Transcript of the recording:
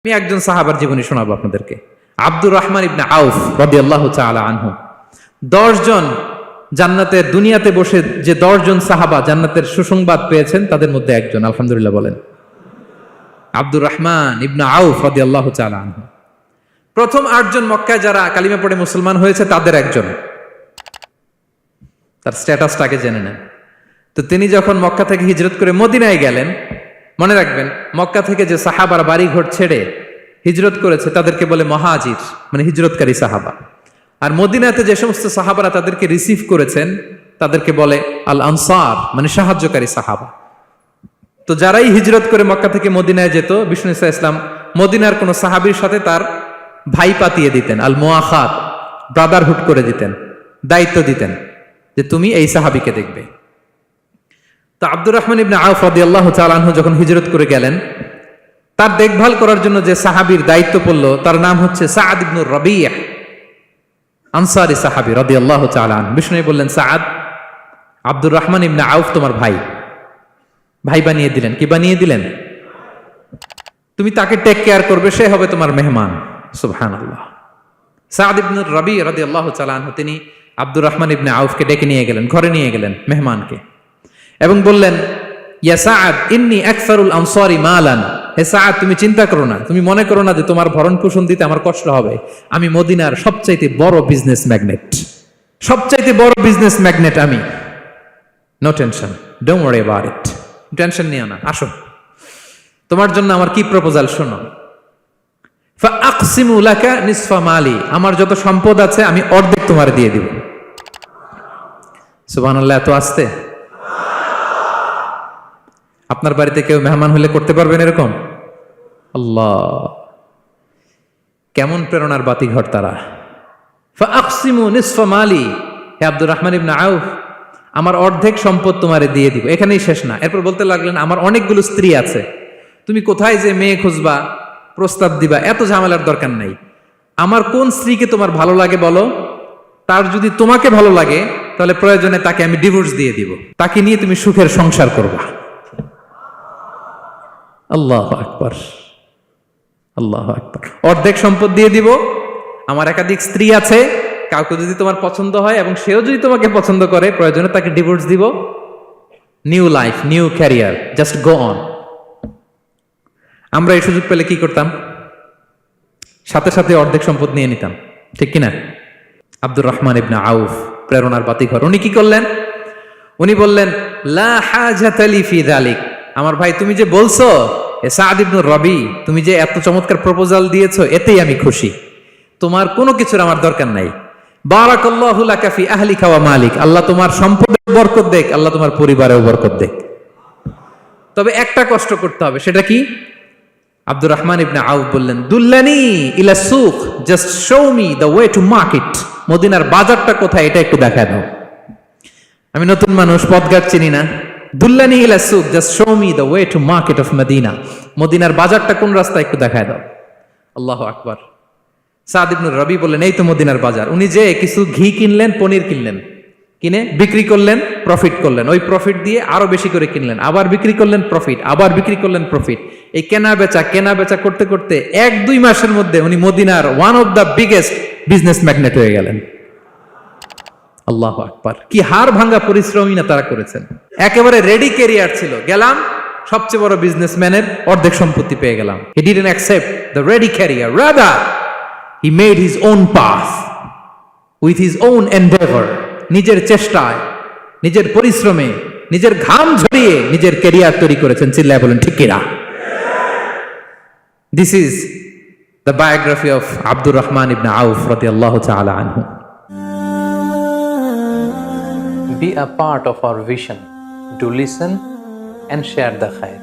আমি একজন সাহাবার জীবনী শোনাবো আপনাদেরকে। আব্দুর রহমান ইবনে আউফ রাদিয়াল্লাহু তাআলা আনহু। 10 জন জান্নাতের দুনিয়াতে বসে যে 10 জন সাহাবা জান্নাতের সুসংবাদ পেয়েছেন তাদের মধ্যে একজন, আলহামদুলিল্লাহ বলেন। আব্দুর রহমান ইবনে আউফ রাদিয়াল্লাহু তাআলা আনহু প্রথম 8 জন মক্কায় যারা কালিমা পড়ে মুসলমান হয়েছে তাদের একজন। তার স্ট্যাটাসটাকে জেনে নেন। তো তিনি যখন মক্কা থেকে হিজরত করে মদিনায় গেলেন, মনে রাখবেন মক্কা থেকে যে সাহাবার বাড়ি ঘর ছেড়ে হিজরত করেছে তাদেরকে বলে মহাজির, মানে হিজরতকারী সাহাবা। আর মদিনাতে যে সমস্ত সাহাবারা তাদেরকে রিসিভ করেছেন তাদেরকে বলে আল আনসার, মানে সাহায্যকারী সাহাবা। তো যারাই হিজরত করে মক্কা থেকে মদিনায় যেত, বিষ্ণু ইসা ইসলাম মদিনার কোন সাহাবীর সাথে তার ভাই পাতিয়ে দিতেন, আল মুআখাত, ব্রাদারহুড করে দিতেন, দায়িত্ব দিতেন যে তুমি এই সাহাবীকে দেখবে। তো আব্দুর রহমান ইবনে আউফ রাদিয়াল্লাহু তাআলা আনহু যখন হিজরত করে গেলেন, তার দেখভাল করার জন্য যে সাহাবীর দায়িত্ব পড়ল তার নাম হচ্ছে সাআদ ইবনে রাবিয়া, আনসারী সাহাবী রাদিয়াল্লাহু তাআলা আনহু। বিষ্ণু বললেন, সাআদ, আব্দুর রহমান ইবনে আউফ তোমার ভাই, ভাই বানিয়ে দিলেন। কি বানিয়ে দিলেন? তুমি তাকে টেক কেয়ার করবে, সে হবে তোমার মেহমান। সুবহানাল্লাহ। সাআদ ইবনে রাবিয়া রাদিয়াল্লাহু তাআলা আনহু তিনি আব্দুর রহমান ইবনে আউফকে ডেকে নিয়ে গেলেন, ঘরে নিয়ে গেলেন মেহমানকে, এবং বললেন, ইয়া সাআদ ইন্নী আকসারুল আনসারি মালান। হে সাআদ, তুমি চিন্তা করো না, তুমি মনে করো না যে তোমার ভরণ পোষণ দিতে আমার কষ্ট হবে। আমি মদিনার সবচাইতে বড় বিজনেস ম্যাগনেট, সবচাইতে বড় বিজনেস ম্যাগনেট আমি। No tension, don't worry about it. Tension নিও না, আসো, তোমার জন্য আমার কি প্রপোজাল শোনো। ফাআকসিমু লাকা নিসফা মালি, আমার যত সম্পদ আছে আমি অর্ধেক তোমার দিয়ে দিব। সুবহানাল্লাহ। এত আসতে আপনার বাড়িতে কেউ মেহমান হলে করতে পারবেন এরকম? আল্লাহ, কেমন প্রেরণার বাতিঘর তারা। ফাআকসিমু নিসফা মালি, হে আব্দুর রহমান ইবনে আউফ, আমার অর্ধেক সম্পদ তোমারে দিয়ে দিব। এখানেই শেষ না, এরপর বলতে লাগলেন, আমার অনেকগুলো স্ত্রী আছে, তুমি কোথায় যে মেয়ে খুঁজবা, প্রস্তাব দিবা, এত ঝামেলার দরকার নাই। আমার কোন স্ত্রীকে তোমার ভালো লাগে বলো, তার যদি তোমাকে ভালো লাগে তাহলে প্রয়োজনে তাকে আমি ডিভোর্স দিয়ে দিব, তাকে নিয়ে তুমি সুখের সংসার করবা। আল্লাহু আকবার, আল্লাহু আকবার। অর্ধেক সম্পদ দিয়ে দিব, আমার একাধিক স্ত্রী আছে, কাউকে যদি তোমার পছন্দ হয় এবং সেও যদি তোমাকে পছন্দ করে প্রয়োজনে তাকে ডিভোর্স দিব। New life, new career, just go on. আমরা এই সুযোগ পেলে কি করতাম? সাথে সাথে অর্ধেক সম্পদ নিয়ে নিতাম, ঠিক কিনা? আব্দুর রহমান ইবনে আউফ প্রেরণার বাতিঘর। উনি কি করলেন? উনি বললেন, লা হাজাতা লি ফি যালিক। আমার ভাই, তুমি যে বলছো সাআদ ইবনে রবি, তুমি যে এত চমৎকার প্রপোজাল দিয়েছো, এতেই আমি খুশি। তোমার কোনো কিছুর আমার দরকার নাই। বারাকাল্লাহু লাকা ফি আহলিকা ওয়া মালিক, আল্লাহ তোমার সম্পদে বরকত দেখ, আল্লাহ তোমার পরিবারেও বরকত দেখ। তবে একটা কষ্ট করতে হবে, সেটা কি? আব্দুর রহমান ইবনে আউফ বললেন, দুল্লানি ইলা সুক, just show me the way to market. মদিনার বাজারটা কোথায় এটা একটু দেখায় দাও। আমি নতুন মানুষ, পথঘাট চিনি না। দুল্লানি ইলা সুক, just show me the way to market of Medina. মদিনার বাজারটা কোন রাস্তা একটু দেখায় দাও। আল্লাহু আকবার। সাআদ ইবনে রবি বললেন, এই তো মদিনার বাজার। উনি যে কিছু ঘি কিনলেন, পনির কিনলেন, কিনে বিক্রি করলেন, প্রফিট করলেন। ওই প্রফিট দিয়ে আরো বেশি করে কিনলেন, আবার বিক্রি করলেন, প্রফিট, আবার বিক্রি করলেন, প্রফিট। এই কেনা বেচা করতে করতে 1-2 মাসের মধ্যে উনি মদিনার one of the biggest business magnate হয়ে গেলেন। আল্লাহু আকবার। কি হাড় ভাঙ্গা পরিশ্রমই না তারা করেছেন। একেবারে রেডি ক্যারিয়ার ছিল, গেলাম সবচেয়ে বড় বিজনেসম্যানের অর্ধেক সম্পত্তি পেয়ে গেলাম। He didn't accept the ready career, rather he made his own path with his own Endeavour. নিজের চেষ্টায়, নিজের পরিশ্রমে, নিজের ঘাম ঝরিয়ে নিজের ক্যারিয়ার তৈরি করেছেন। চিল্লায় বলেন ঠিক কিনা? This is the biography of Abdur Rahman ibn Auf radiyallahu ta'ala anhu. Be a part of our vision. Do listen and share the khair.